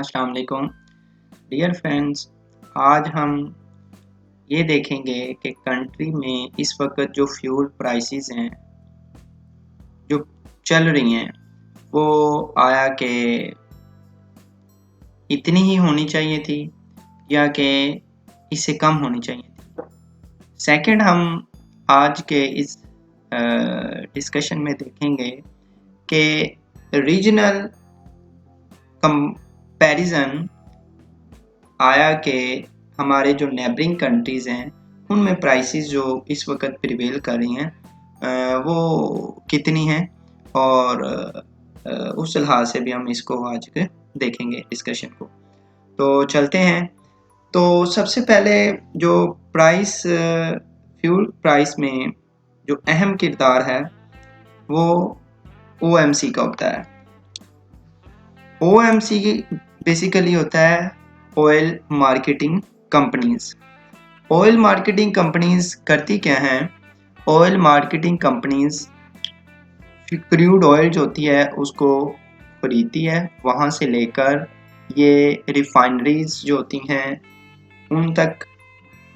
अस्सलाम वालेकुम dear friends. आज हम ये देखेंगे कि कंट्री में इस वक्त जो फ्यूल प्राइसेस हैं जो चल रही हैं वो आया कि इतनी ही होनी चाहिए थी या कि इससे कम होनी चाहिए थी। सेकंड, हम आज के इस डिस्कशन में देखेंगे कि रीजनल कंपैरिजन आया कि हमारे जो नेबरिंग कंट्रीज़ हैं उनमें प्राइसेस जो इस वक्त प्रिवेल कर रही हैं वो कितनी हैं और उस लिहाज से भी हम इसको आज के देखेंगे डिस्कशन को। तो चलते हैं। तो सबसे पहले जो फ्यूल प्राइस में जो अहम किरदार है वो OMC का होता है। OMC बेसिकली होता है oil marketing companies. Oil marketing companies करती क्या हैं? Oil marketing companies crude oil जो होती है उसको खरीदती है, वहाँ से लेकर ये रिफाइनरीज जो होती हैं उन तक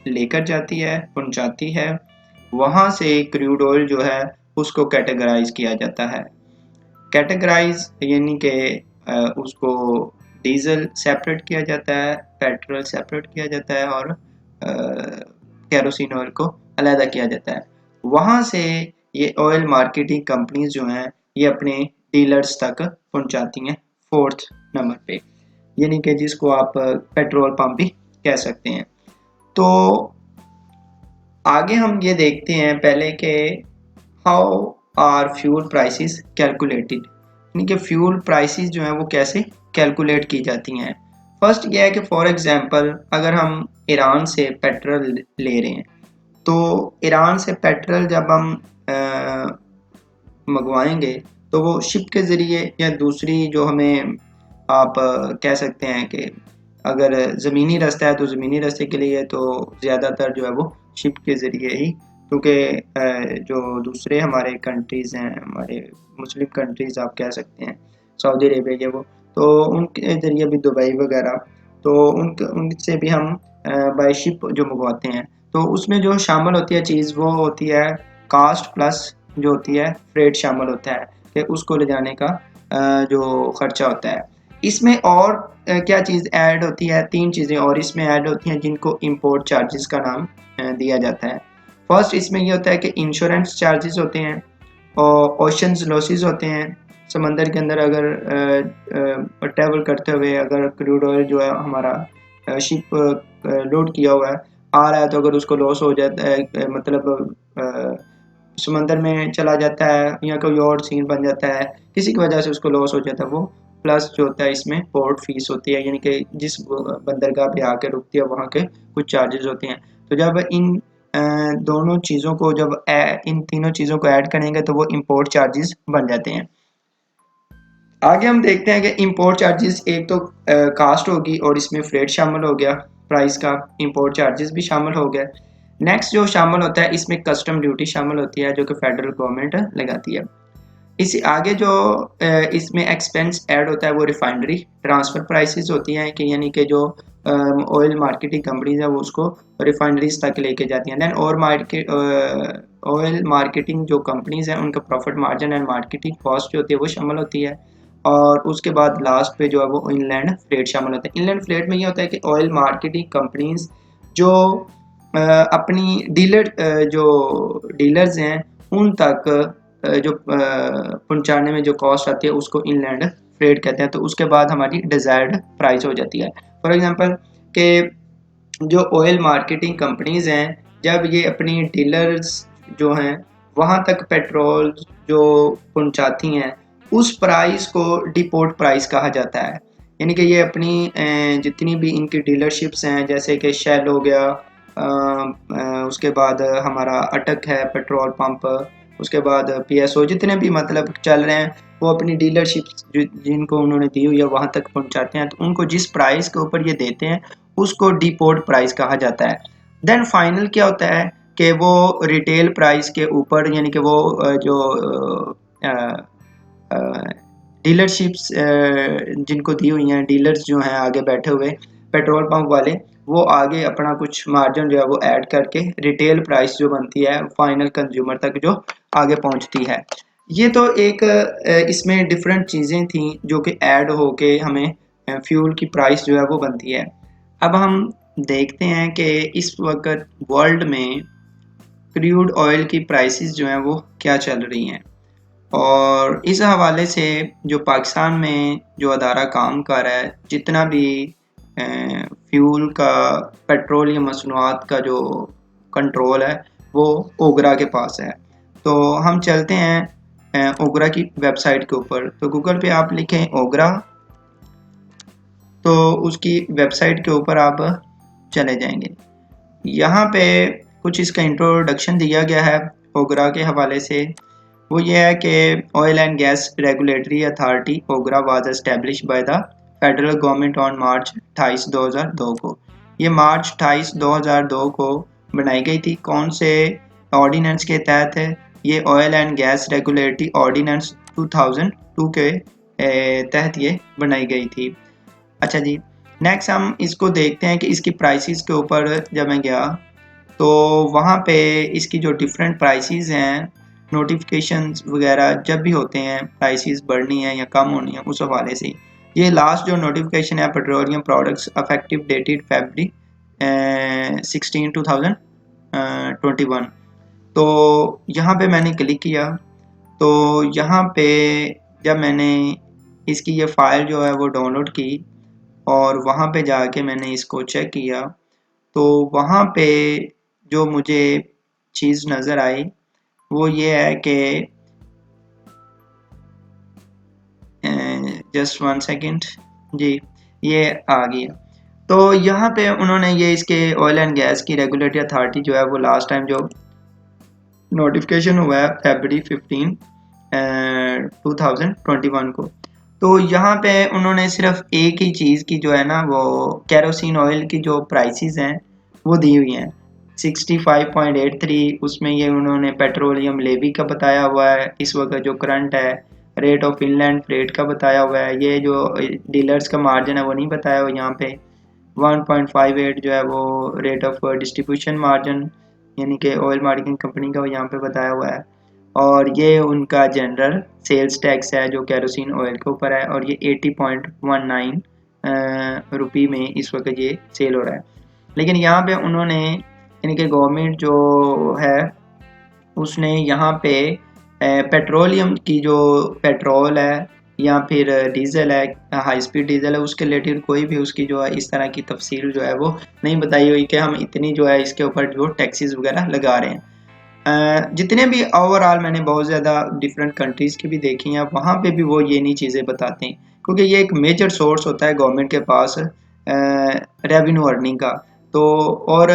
लेकर जाती है, पहुँचाती है। वहाँ से क्रूड ऑयल जो है उसको कैटेगराइज किया जाता है। कैटेगराइज यानी कि उसको डीजल सेपरेट किया जाता है, पेट्रोल सेपरेट किया जाता है और केरोसिन ऑयल को अलग किया जाता है। वहाँ से ये ऑयल मार्केटिंग कंपनीज जो हैं ये अपने डीलर्स तक पहुँचाती हैं फोर्थ नंबर पे, यानी कि जिसको आप पेट्रोल पंप भी कह सकते हैं। तो आगे हम ये देखते हैं पहले कि how are fuel prices calculated, यानी कि फ्यूल प्राइसेस जो हैं वो कैसे कैलकुलेट की जाती हैं। फर्स्ट ये है कि फॉर एग्जांपल अगर हम ईरान से पेट्रोल ले रहे हैं तो ईरान से पेट्रोल जब हम मंगवाएंगे तो वो शिप के ज़रिए या दूसरी जो हमें आप कह सकते हैं कि अगर ज़मीनी रास्ता है तो ज़मीनी रास्ते के लिए तो ज़्यादातर जो है वो शिप के ज़रिए ही, क्योंकि जो दूसरे हमारे कंट्रीज़ हैं, हमारे मुस्लिम कंट्रीज़ आप कह सकते हैं, सऊदी अरेबिया ये वो, तो उनके ज़रिए भी दुबई वगैरह, तो उनसे भी हम बाय शिप जो मंगवाते हैं तो उसमें जो शामिल होती है चीज़ वो होती है कास्ट प्लस जो होती है फ्रेट शामिल होता है कि उसको ले जाने का जो खर्चा होता है। इसमें और क्या चीज़ ऐड होती है? 3 चीज़ें और इसमें ऐड होती हैं जिनको इंपोर्ट चार्जेस का नाम दिया जाता है। फर्स्ट इसमें ये होता है कि इंश्योरेंस चार्जेस होते हैं और ओशंस लॉसेस होते हैं। समंदर के अंदर अगर ट्रैवल करते हुए अगर क्रूड ऑयल जो है हमारा शिप लोड किया हुआ है आ रहा है तो अगर उसको लॉस हो जाता है, मतलब समंदर में चला जाता है या कोई और सीन बन जाता है, किसी की वजह से उसको लॉस हो जाता है, वो प्लस जो होता है इसमें पोर्ट फीस होती है, यानी कि जिस बंदरगाह पे आके रुकती है वहाँ के कुछ चार्जेस होते हैं। तो जब इन दोनों चीज़ों को इन तीनों चीज़ों को ऐड करेंगे तो वो इंपोर्ट चार्जेस बन जाते हैं। आगे हम देखते हैं कि इंपोर्ट चार्जेस एक तो कास्ट होगी और इसमें फ्रेट शामिल हो गया, प्राइस का इंपोर्ट चार्जेस भी शामिल हो गया। नेक्स्ट जो शामिल होता है इसमें कस्टम ड्यूटी शामिल होती है जो कि फेडरल गवर्नमेंट लगाती है। इसी आगे जो इसमें एक्सपेंस ऐड होता है वो रिफाइनरी ट्रांसफ़र प्राइसेस होती हैं कि यानी कि जो ऑयल मार्केटिंग कंपनीज है वो उसको रिफाइनरीज तक लेके जाती हैं। देन और ऑयल मार्केटिंग जो कंपनीज हैं उनका profit margin and marketing cost जो होती है वो शामिल होती है। और उसके बाद लास्ट पे जो है वो इनलैंड फ्रेट शामिल होता है। इनलैंड फ्रेट में ये होता है कि ऑयल मार्केटिंग कंपनीज जो अपनी जो डीलर्स हैं उन तक जो पहुंचाने में जो कॉस्ट आती है उसको इनलैंड फ्रेट कहते हैं। तो उसके बाद हमारी डिज़ायर्ड प्राइस हो जाती है। फॉर एग्जांपल कि जो ऑयल मार्केटिंग कंपनीज हैं जब ये अपनी डीलर्स जो हैं वहाँ तक पेट्रोल जो पहुंचाती हैं उस प्राइस को डिपोर्ट प्राइस कहा जाता है। यानी कि ये अपनी जितनी भी इनकी डीलरशिप्स हैं जैसे कि शेल हो गया, उसके बाद हमारा अटक है पेट्रोल पंप, उसके बाद PSO, जितने भी मतलब चल रहे हैं वो अपनी डीलरशिप जिनको उन्होंने दी हुई है वहाँ तक पहुँचाते हैं। तो उनको जिस प्राइस के ऊपर ये देते हैं उसको डिपोर्ट प्राइस कहा जाता है। देन फाइनल क्या होता है कि वो रिटेल प्राइस के ऊपर, यानी कि वो जो डीलरशिप्स जिनको दी हुई हैं, डीलर्स जो हैं आगे बैठे हुए पेट्रोल पंप वाले, वो आगे अपना कुछ मार्जिन जो है वो ऐड करके रिटेल प्राइस जो बनती है फाइनल कंज्यूमर तक जो आगे पहुंचती है। ये तो एक इसमें डिफरेंट चीज़ें थी जो कि ऐड होके हमें फ्यूल की प्राइस जो है वो बनती है। अब हम देखते हैं कि इस वक्त वर्ल्ड में क्रूड ऑयल की प्राइसेस जो हैं वो क्या चल रही हैं, और इस हवाले से जो पाकिस्तान में जो अदारा काम कर रहा है, जितना भी फ्यूल का पेट्रोल या मसनूआत का जो कंट्रोल है वो ओगरा के पास है। तो हम चलते हैं ओगरा की वेबसाइट के ऊपर। तो गूगल पे आप लिखें ओगरा, तो उसकी वेबसाइट के ऊपर आप चले जाएंगे। यहाँ पे कुछ इसका इंट्रोडक्शन दिया गया है ओगरा के हवाले से। वो ये है कि oil and gas regulatory authority OGRA was establish by the federal government on March 28 2002 को। ये मार्च 28 2002 को बनाई गई थी। कौन से ऑर्डिनेंस के तहत है? ये oil and gas regulatory ordinance 2002 के तहत ये बनाई गई थी। अच्छा जी, नेक्स्ट हम इसको देखते हैं कि इसकी प्राइसेस के ऊपर जब मैं गया तो वहाँ पे इसकी जो डिफरेंट प्राइसेस हैं, नोटिफिकेशंस वगैरह जब भी होते हैं प्राइसेस बढ़नी है या कम होनी है, उस हवाले से ये लास्ट जो नोटिफिकेशन है पेट्रोलियम प्रोडक्ट्स अफेक्टिव डेटेड फरवरी 16 2021, तो यहाँ पे मैंने क्लिक किया। तो यहाँ पे जब मैंने इसकी ये फाइल जो है वो डाउनलोड की और वहाँ पे जाके मैंने इसको चेक किया, तो वहाँ पे जो मुझे चीज़ नज़र आई वो ये है कि जस्ट 1 सेकेंड जी, ये आ गया। तो यहाँ पे उन्होंने ये इसके ऑयल एंड गैस की रेगुलेटरी अथॉरिटी जो है वो लास्ट टाइम जो नोटिफिकेशन हुआ है फरवरी 15 2021 को, तो यहाँ पे उन्होंने सिर्फ एक ही चीज़ की जो है ना वो केरोसिन ऑयल की जो प्राइसेस हैं वो दी हुई हैं 65.83, उसमें ये उन्होंने पेट्रोलियम लेवी का बताया हुआ है इस वक्त जो करंट है, रेट ऑफ इनलैंड फ्रेट का बताया हुआ है, ये जो डीलर्स का मार्जिन है वो नहीं बताया हुआ यहाँ पे। 1.58 जो है वो रेट ऑफ डिस्ट्रीब्यूशन मार्जिन यानी कि ऑयल मार्केटिंग कंपनी का वो यहाँ पे बताया हुआ है, और ये उनका जनरल सेल्स टैक्स है जो केरोसिन ऑयल के ऊपर है, और ये 80.19 रुपये में इस वक्त ये सेल हो रहा है। लेकिन यहाँ पे उन्होंने यानी कि गवर्नमेंट जो है उसने यहाँ पे पेट्रोलियम की जो पेट्रोल है या फिर डीजल है, हाई स्पीड डीजल है, उसके रिलेटेड कोई भी उसकी जो है इस तरह की तफसील जो है वो नहीं बताई हुई कि हम इतनी जो है इसके ऊपर जो टैक्सेस वगैरह लगा रहे हैं। जितने भी ओवरऑल मैंने बहुत ज़्यादा डिफरेंट कंट्रीज़ की भी देखी हैं, वहाँ पे भी वो ये नहीं चीज़ें बताते हैं, क्योंकि ये एक मेजर सोर्स होता है गवर्नमेंट के पास रेवेन्यू अर्निंग का। तो और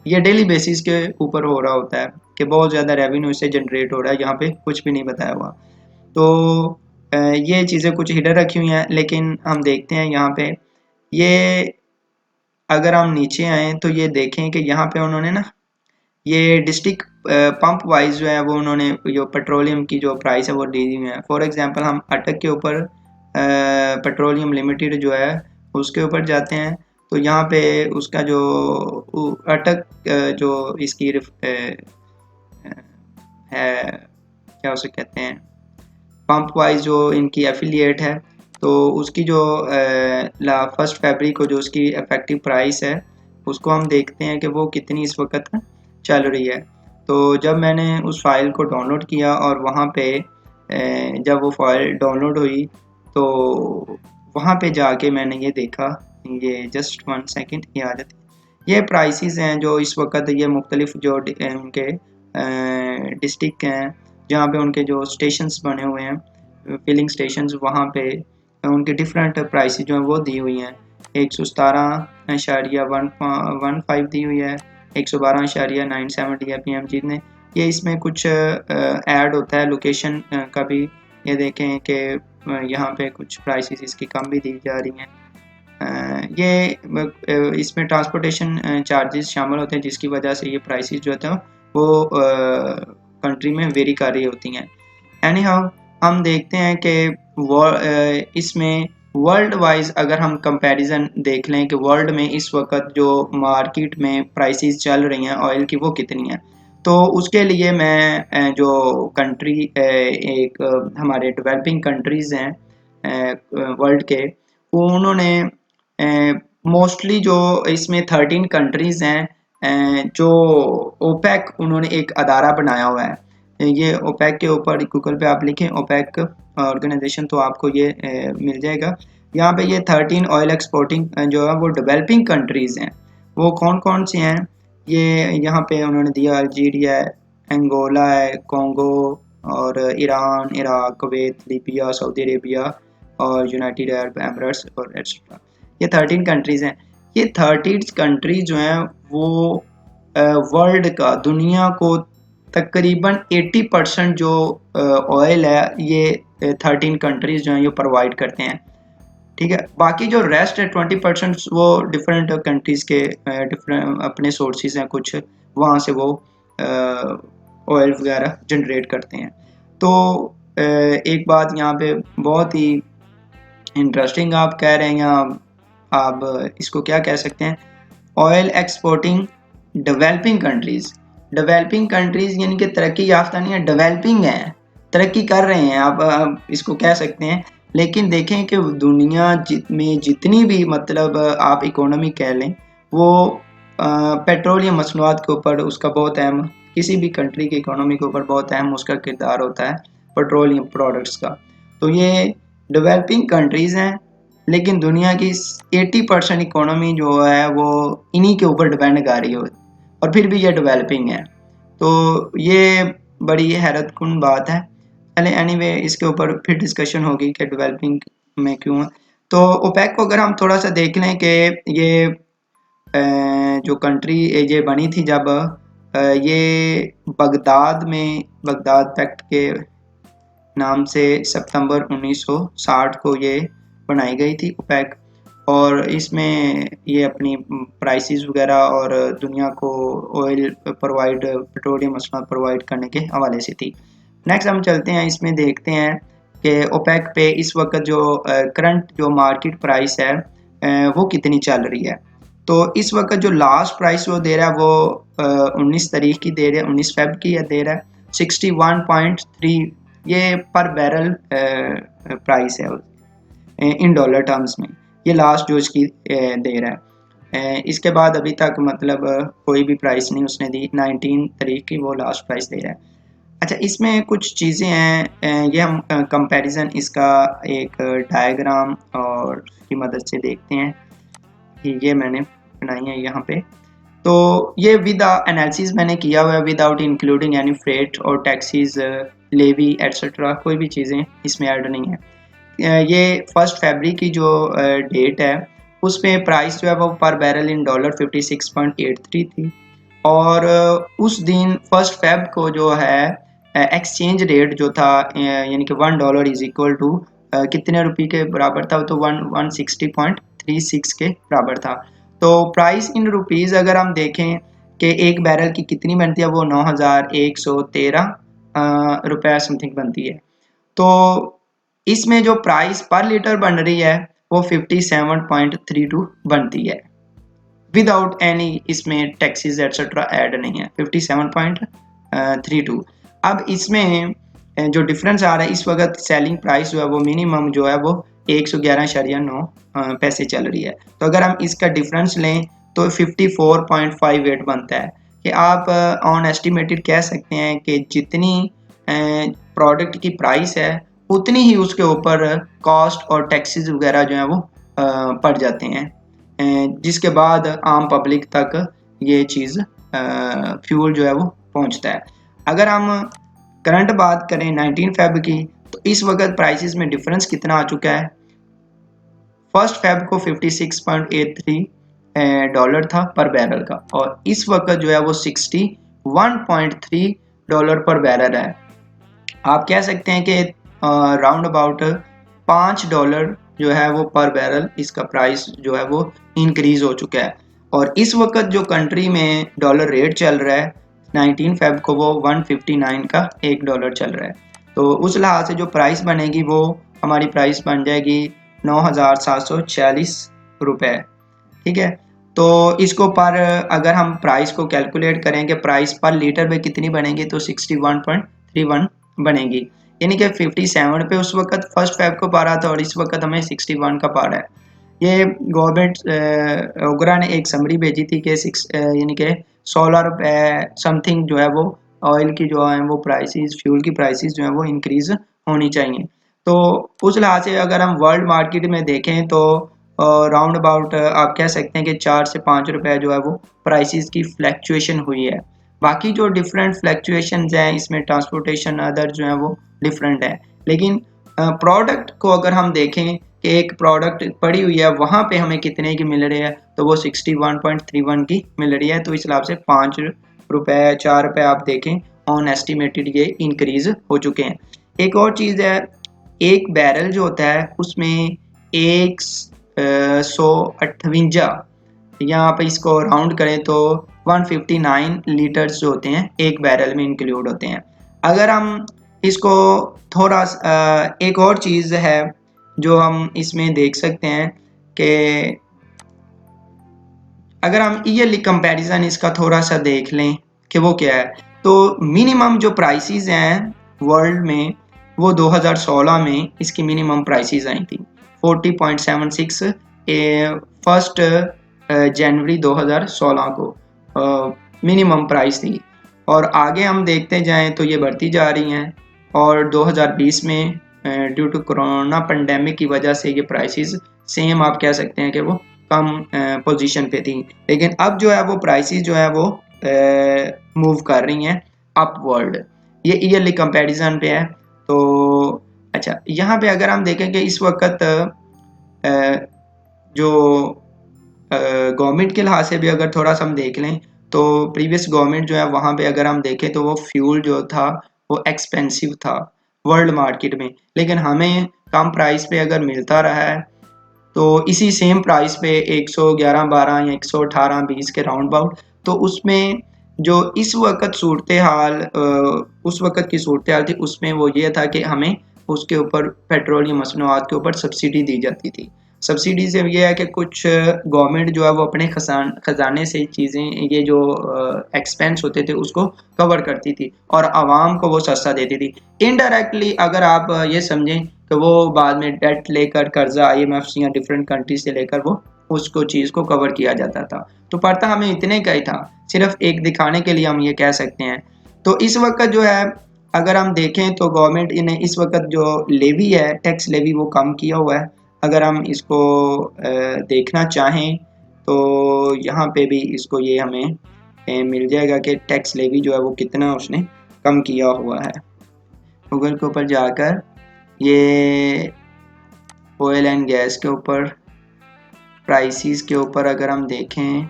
ये डेली बेसिस के ऊपर हो रहा होता है कि बहुत ज़्यादा रेवेन्यू इससे जनरेट हो रहा है, यहाँ पे कुछ भी नहीं बताया हुआ। तो ये चीज़ें कुछ हिडन रखी हुई हैं, लेकिन हम देखते हैं यहाँ पे ये अगर हम नीचे आएँ तो ये देखें कि यहाँ पे उन्होंने ना ये डिस्ट्रिक्ट पंप वाइज जो है वो उन्होंने जो पेट्रोलियम की जो प्राइस है वो दी हुई है। फॉर एग्जांपल हम अटक के ऊपर पेट्रोलियम लिमिटेड जो है उसके ऊपर जाते हैं, तो यहाँ पे उसका जो अटक जो इसकी है क्या उसे कहते हैं पंप वाइज जो इनकी एफिलिएट है, तो उसकी जो 1 फरवरी को जो उसकी इफेक्टिव प्राइस है उसको हम देखते हैं कि वो कितनी इस वक्त चल रही है। तो जब मैंने उस फाइल को डाउनलोड किया और वहाँ पे जब वो फाइल डाउनलोड हुई तो वहाँ पे जाके मैंने ये देखा, ये जस्ट 1 सेकेंड ये आ जाती है। ये प्राइसेस हैं जो इस वक्त ये मुख्तलिफ जो उनके डिस्ट्रिक्ट हैं जहाँ पे उनके जो स्टेशंस बने हुए हैं फिलिंग स्टेशंस, वहाँ पे उनके डिफरेंट प्राइसेस जो हैं वो दी हुई हैं। 117.15 दी हुई है, 112.97 दिया PMG ने। ये इसमें कुछ ऐड होता है लोकेशन का भी, ये देखें कि यहाँ पे कुछ प्राइसेस इसकी कम भी दी जा रही हैं। ये इसमें ट्रांसपोर्टेशन चार्जेस शामिल होते हैं जिसकी वजह से ये प्राइसेस जो होते हैं वो कंट्री में वेरी कर रही होती हैं। एनी हाउ हम देखते हैं कि इसमें वर्ल्ड वाइज अगर हम कंपैरिजन देख लें कि वर्ल्ड में इस वक्त जो मार्केट में प्राइसेस चल रही हैं ऑयल की वो कितनी हैं, तो उसके लिए मैं जो कंट्री एक हमारे डेवलपिंग कंट्रीज़ हैं वर्ल्ड के, वो उन्होंने मोस्टली जो इसमें 13 कंट्रीज़ हैं जो ओपेक उन्होंने एक अदारा बनाया हुआ है। ये ओपेक के ऊपर गूगल पे आप लिखें ओपेक ऑर्गेनाइजेशन तो आपको ये मिल जाएगा। यहाँ पे ये 13 ऑयल एक्सपोर्टिंग जो है वो डेवलपिंग कंट्रीज़ हैं। वो कौन कौन से हैं ये यहाँ पे उन्होंने दिया, अल्जीरिया है, अंगोला है, कॉन्गो और Iran, Iraq, Kuwait, Libya, Saudi Arabia और यूनाइटेड अरब एमिरेट्स और एक्सेट्रा। ये 13 कंट्रीज़ हैं। ये 30 कंट्रीज जो हैं वो वर्ल्ड का, दुनिया को तकरीबन 80% जो ऑयल है ये 13 कंट्रीज जो हैं ये प्रोवाइड करते हैं। ठीक है, बाकी जो रेस्ट है 20% वो डिफरेंट कंट्रीज़ के डिफरेंट अपने सोर्सेज हैं, कुछ वहाँ से वो ऑयल वगैरह जनरेट करते हैं। तो एक बात यहाँ पे बहुत ही इंटरेस्टिंग आप कह रहे हैं, आप इसको क्या कह सकते हैं, oil exporting developing countries. Developing countries यानी कि तरक्की याफ्ता नहीं है, डेवलपिंग है, तरक्की कर रहे हैं आप इसको कह सकते हैं। लेकिन देखें कि दुनिया में जितनी भी मतलब आप इकोनॉमी कह लें वो पेट्रोलियम मसनूआत के ऊपर उसका बहुत अहम, किसी भी कंट्री की इकोनॉमी के ऊपर बहुत अहम उसका किरदार होता है पेट्रोलियम प्रोडक्ट्स का। तो ये डेवलपिंग कंट्रीज़ हैं, लेकिन दुनिया की 80% इकोनॉमी जो है वो इन्हीं के ऊपर डिपेंड कर रही है और फिर भी ये डेवलपिंग है। तो ये बड़ी हैरतकुन बात है। चले एनीवे इसके ऊपर फिर डिस्कशन होगी कि डेवलपिंग में क्यों है। तो ओपेक को अगर हम थोड़ा सा देख लें कि ये जो कंट्री ये बनी थी जब ये बगदाद में, बगदाद पैक्ट के नाम से सितंबर 1960 को ये बनाई गई थी ओपेक, और इसमें ये अपनी प्राइसेस वगैरह और दुनिया को ऑयल प्रोवाइड, पेट्रोलियम मसनूआत प्रोवाइड करने के हवाले से थी। नेक्स्ट हम चलते हैं, इसमें देखते हैं कि ओपेक पे इस वक्त जो करंट जो मार्केट प्राइस है वो कितनी चल रही है। तो इस वक्त जो लास्ट प्राइस वो दे रहा है वो 19 तारीख की दे रहा है, 19 फेब की दे रहा है 61.3 ये पर बैरल प्राइस है इन डॉलर टर्म्स में, ये लास्ट जो इसकी दे रहा है। इसके बाद अभी तक मतलब कोई भी प्राइस नहीं उसने दी, 19 तारीख की वो लास्ट प्राइस दे रहा है। अच्छा, इसमें कुछ चीज़ें हैं, ये हम कंपैरिजन इसका एक डायग्राम और उसकी मदद से देखते हैं, ये मैंने बनाई है यहाँ पे। तो ये विद एनालिसिस मैंने किया हुआ है विदाउट इंक्लूडिंग एनी फ्रेट और टैक्सीज, लेवी एट्सेट्रा, कोई भी चीज़ें इसमें ऐड नहीं है। ये 1 फरवरी की जो डेट है उसमें प्राइस जो है वो पर बैरल इन डॉलर 56.83 थी, और उस दिन 1 फेब को जो है एक्सचेंज रेट जो था यानी कि $1 इज इक्वल टू कितने रुपये के बराबर था, तो 160.36 के बराबर था। तो प्राइस इन रुपीज़ अगर हम देखें कि एक बैरल की कितनी बनती है, वो 9,113 रुपये समथिंग बनती है। तो इसमें जो प्राइस पर लीटर बन रही है वो 57.32 बनती है विदाउट एनी इसमें टैक्सेस एट्सेट्रा ऐड नहीं है, 57.32। अब इसमें जो डिफरेंस आ रहा है, इस वक्त सेलिंग प्राइस जो है वो मिनिमम जो है वो 111.9 पैसे चल रही है। तो अगर हम इसका डिफरेंस लें तो 54.58 बनता है, कि आप ऑन एस्टिमेटेड कह सकते हैं कि जितनी प्रोडक्ट की प्राइस है उतनी ही उसके ऊपर कॉस्ट और टैक्सेस वगैरह जो है वो पड़ जाते हैं, जिसके बाद आम पब्लिक तक ये चीज़ फ्यूल जो है वो पहुंचता है। अगर हम करंट बात करें 19 फेब की, तो इस वक्त प्राइसेस में डिफरेंस कितना आ चुका है। 1 फेब को 56.83 डॉलर था पर बैरल का, और इस वक्त जो है वो 61.3 डॉलर पर बैरल है। आप कह सकते हैं कि राउंड अबाउट $5 जो है वो पर बैरल इसका प्राइस जो है वो इंक्रीज हो चुका है। और इस वक्त जो कंट्री में डॉलर रेट चल रहा है 19 फेब को वो 159 का $1 चल रहा है। तो उस लिहाज से जो प्राइस बनेगी वो हमारी प्राइस बन जाएगी 9,746 रुपये। ठीक है, तो इसको पर अगर हम प्राइस को कैलकुलेट करें कि प्राइस पर लीटर पे कितनी बनेगी तो 61.31 बनेगी, यानी कि 57 पे उस वक्त फर्स्ट फेब को पा रहा था और इस वक्त हमें 61 का पा रहा है। ये गवर्नमेंट ओगरा ने एक समरी भेजी थी कि यानी कि 16 रुपये समथिंग जो है वो ऑयल की जो है वो प्राइसेस, फ्यूल की प्राइसेस जो है वो इंक्रीज होनी चाहिए। तो उस लिहाज से अगर हम वर्ल्ड मार्केट में देखें तो राउंड अबाउट आप कह सकते हैं कि 4 से 5 रुपए जो है वो प्राइसेस की फ्लैक्चुएशन हुई है। बाकी जो डिफरेंट फ्लैक्चुएशन हैं इसमें ट्रांसपोर्टेशन अदर जो है वो डिफरेंट है, लेकिन प्रोडक्ट को अगर हम देखें कि एक प्रोडक्ट पड़ी हुई है वहाँ पे हमें कितने की मिल रही है तो वो 61.31 की मिल रही है। तो इस हिसाब से 5 रुपए 4 रुपए आप देखें ऑन एस्टिमेटेड ये इंक्रीज हो चुके हैं। एक और चीज़ है, एक बैरल जो होता है उसमें 158 यहाँ पे इसको राउंड करें तो 159 लीटर्स जो होते हैं एक बैरल में इंक्लूड होते हैं। अगर हम इसको थोड़ा एक और चीज़ है जो हम इसमें देख सकते हैं कि अगर हम ईयरली कंपैरिजन इसका थोड़ा सा देख लें कि वो क्या है, तो मिनिमम जो प्राइसेस हैं वर्ल्ड में वो 2016 में इसकी मिनिमम प्राइसेस आई थी 40.76 फर्स्ट जनवरी 2016 को मिनिमम प्राइस थी। और आगे हम देखते जाएं तो ये बढ़ती जा रही हैं और 2020 में ड्यू टू कोरोना पेंडेमिक की वजह से ये प्राइसेस सेम आप कह सकते हैं कि वो कम पोजीशन पे थी, लेकिन अब जो है वो प्राइसेस जो है वो मूव कर रही हैं अपवर्ड। ये ईयरली कंपैरिजन पे है। तो अच्छा, यहाँ पे अगर हम देखें कि इस वक्त जो गवर्नमेंट के लिहाज से भी अगर थोड़ा सा हम देख लें तो प्रीवियस गवर्नमेंट जो है वहाँ पे अगर हम देखें तो वो फ्यूल जो था वो एक्सपेंसिव था वर्ल्ड मार्केट में, लेकिन हमें कम प्राइस पे अगर मिलता रहा है तो इसी सेम प्राइस पे 111-12 या 118-20 के राउंड अबाउट, तो उसमें जो इस वक्त सूरत हाल उस वक्त की सूरत हाल थी उसमें वो ये था कि हमें उसके ऊपर पेट्रोलियम मसनूआत के ऊपर सब्सिडी दी जाती थी। सब्सिडी से ये है कि कुछ गवर्नमेंट जो है वो अपने खजाने से चीज़ें ये जो एक्सपेंस होते थे उसको कवर करती थी और आवाम को वो सस्ता देती थी। इनडायरेक्टली अगर आप ये समझें तो वो बाद में डेट लेकर कर्जा IMF या डिफरेंट कंट्री से लेकर वो उसको चीज़ को कवर किया जाता था। तो पड़ता हमें इतने का ही था, सिर्फ एक दिखाने के लिए हम ये कह सकते हैं। तो इस वक्त जो है अगर हम देखें तो गवर्नमेंट ने इस वक्त जो लेवी है टैक्स लेवी वो कम किया हुआ है। अगर हम इसको देखना चाहें तो यहाँ पे भी इसको ये हमें मिल जाएगा कि टैक्स लेवी जो है वो कितना उसने कम किया हुआ है। गूगल के ऊपर जाकर ये ऑयल एंड गैस के ऊपर प्राइसेस के ऊपर अगर हम देखें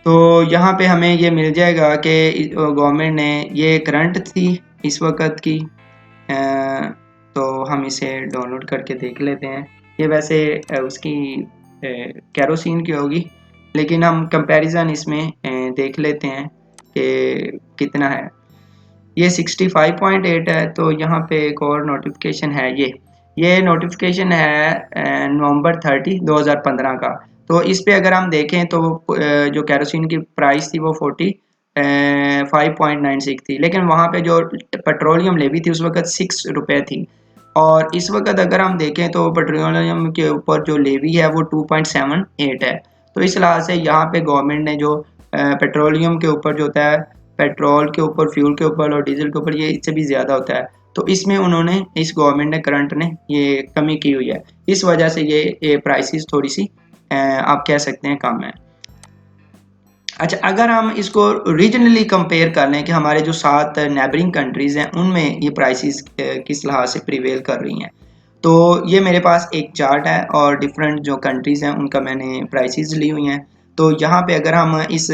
तो यहाँ पे हमें ये मिल जाएगा कि गवर्नमेंट ने ये करंट थी इस वक्त की, तो हम इसे डाउनलोड करके देख लेते हैं। ये वैसे उसकी कैरोसिन की होगी, लेकिन हम कंपैरिजन इसमें देख लेते हैं कि कितना है। ये 65.8 है। तो यहाँ पे एक और नोटिफिकेशन है, ये नोटिफिकेशन है नवंबर 30 2015 का। तो इस पे अगर हम देखें तो जो कैरोसिन की प्राइस थी वो 5.96 थी, लेकिन वहाँ पे जो पेट्रोलियम लेवी थी उस वक्त 6 रुपये थी। और इस वक्त अगर हम देखें तो पेट्रोलियम के ऊपर जो लेवी है वो 2.78 है। तो इस लिहाज से यहाँ पे गवर्नमेंट ने जो पेट्रोलियम के ऊपर जो होता है, पेट्रोल के ऊपर, फ्यूल के ऊपर और डीजल के ऊपर, ये इससे भी ज़्यादा होता है। तो इसमें उन्होंने, इस गवर्नमेंट ने, करंट ने ये कमी की हुई है। इस वजह से ये प्राइसेस थोड़ी सी आप कह सकते हैं कम है। अच्छा, अगर हम इसको रीजनली कंपेयर कर लें कि हमारे जो 7 नेबरिंग कंट्रीज़ हैं उनमें ये प्राइसेस किस लिहाज से प्रिवेल कर रही हैं, तो ये मेरे पास एक चार्ट है और डिफरेंट जो कंट्रीज़ हैं उनका मैंने प्राइसेस ली हुई हैं। तो यहाँ पे अगर हम इस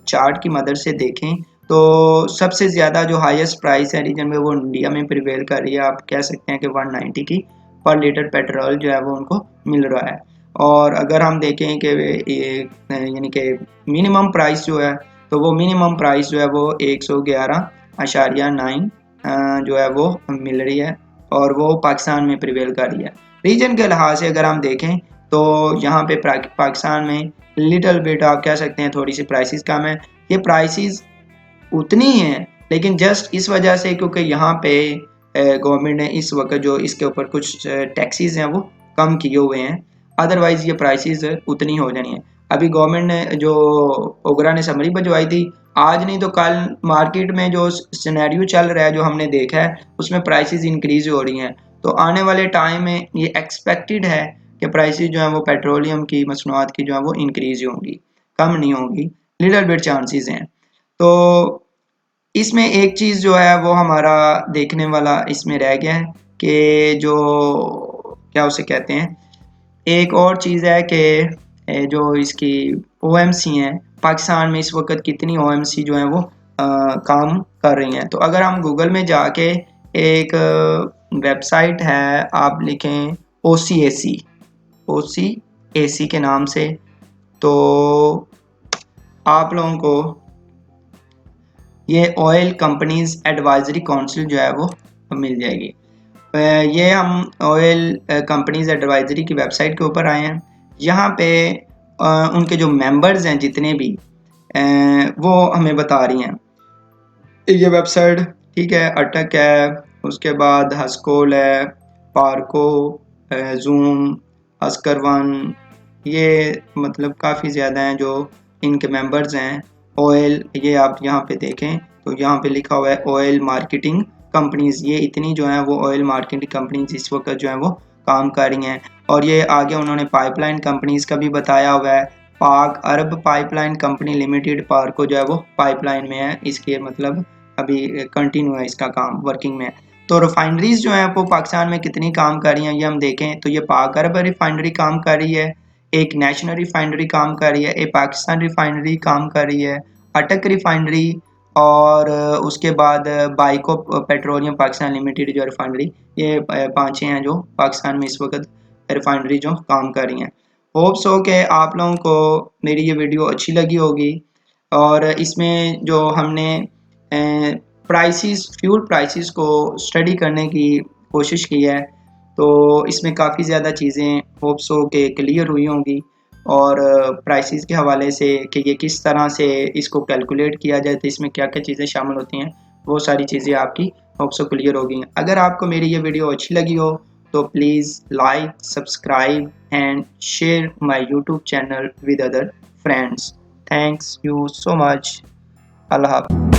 चार्ट की मदद से देखें तो सबसे ज़्यादा जो हाईएस्ट प्राइस है रीजन में वो इंडिया में प्रिवेल कर रही है। आप कह सकते हैं कि 190 की पर लीटर पेट्रोल जो है वो उनको मिल रहा है। और अगर हम देखें कि यानी कि मिनिमम प्राइस जो है तो वो मिनिमम प्राइस जो है वो 111.9 जो है वो मिल रही है। और वो पाकिस्तान में प्रिवेल कर रही है। रीजन के लिहाज से अगर हम देखें तो यहाँ पे पाकिस्तान में लिटिल बिट आप कह सकते हैं थोड़ी सी प्राइसेस कम है। ये प्राइसेस उतनी ही हैं लेकिन जस्ट इस वजह से क्योंकि यहाँ पे गवर्नमेंट ने इस वक्त जो इसके ऊपर कुछ टैक्सेस हैं वो कम किए हुए हैं, अदरवाइज ये प्राइसेस उतनी हो जानी है। अभी गवर्नमेंट ने जो ओगरा ने समरी भिजवाई थी, आज नहीं तो कल मार्केट में जो सिनेरियो चल रहा है जो हमने देखा है उसमें प्राइसेस इंक्रीज हो रही हैं। तो आने वाले टाइम में ये एक्सपेक्टेड है कि प्राइसेस जो है वो पेट्रोलियम की मसनूआत की जो है वो इंक्रीज होंगी, कम नहीं होंगी, लिटिल बिट चांसेस हैं। तो इसमें एक चीज़ जो है वो हमारा देखने वाला इसमें रह गया है कि जो क्या उसे कहते हैं, एक और चीज़ है कि जो इसकी ओएमसी हैं पाकिस्तान में इस वक्त कितनी ओएमसी जो है वो काम कर रही हैं। तो अगर हम गूगल में जाके एक वेबसाइट है, आप लिखें OCAC के नाम से, तो आप लोगों को ये ऑयल कंपनीज एडवाइजरी काउंसिल जो है वो मिल जाएगी। ये हम ऑयल कंपनीज एडवाइजरी की वेबसाइट के ऊपर आए हैं। यहाँ पे उनके जो मेंबर्स हैं जितने भी वो हमें बता रही हैं। ये वेबसाइट ठीक है, अटक है, उसके बाद हस्कोल है, पार्को, जूम, अस्कर वन, ये मतलब काफ़ी ज़्यादा हैं जो इनके मेंबर्स हैं। ऑयल, ये आप यहाँ पे देखें तो यहाँ पे लिखा हुआ है ऑयल मार्केटिंग कंपनीज, ये इतनी जो है वो ऑयल मार्केटिंग कंपनीज इस वक्त जो है वो काम कर रही हैं। और ये आगे उन्होंने पाइपलाइन कंपनीज का भी बताया हुआ है। पाक अरब पाइपलाइन कंपनी लिमिटेड पार्को जो है वो पाइपलाइन में है, इसके मतलब अभी कंटिन्यू है इसका काम, वर्किंग में है। तो रिफाइनरीज जो है वो पाकिस्तान में कितनी काम कर रही हैं ये हम देखें तो ये पाक अरब रिफाइनरी काम कर रही है, एक नेशनल रिफाइनरी काम कर रही है, एक पाकिस्तान रिफाइनरी काम कर रही है, अटक रिफाइनरी, और उसके बाद बाइको पेट्रोलियम पाकिस्तान लिमिटेड जो रिफाइनरी, ये 5 हैं जो पाकिस्तान में इस वक्त रिफाइनरी जो काम कर रही हैं। होप सो कि आप लोगों को मेरी ये वीडियो अच्छी लगी होगी और इसमें जो हमने फ्यूल प्राइसेस को स्टडी करने की कोशिश की है तो इसमें काफ़ी ज़्यादा चीज़ें होप सो के क्लियर हुई होंगी। और प्राइसेस के हवाले से कि ये किस तरह से इसको कैलकुलेट किया जाए तो इसमें क्या क्या चीज़ें शामिल होती हैं, वो सारी चीज़ें आपकी होप सो क्लियर होगी। अगर आपको मेरी ये वीडियो अच्छी लगी हो तो please like, subscribe and share my YouTube channel with other friends. Thanks you so much. अल्लाह हाफ़िज़।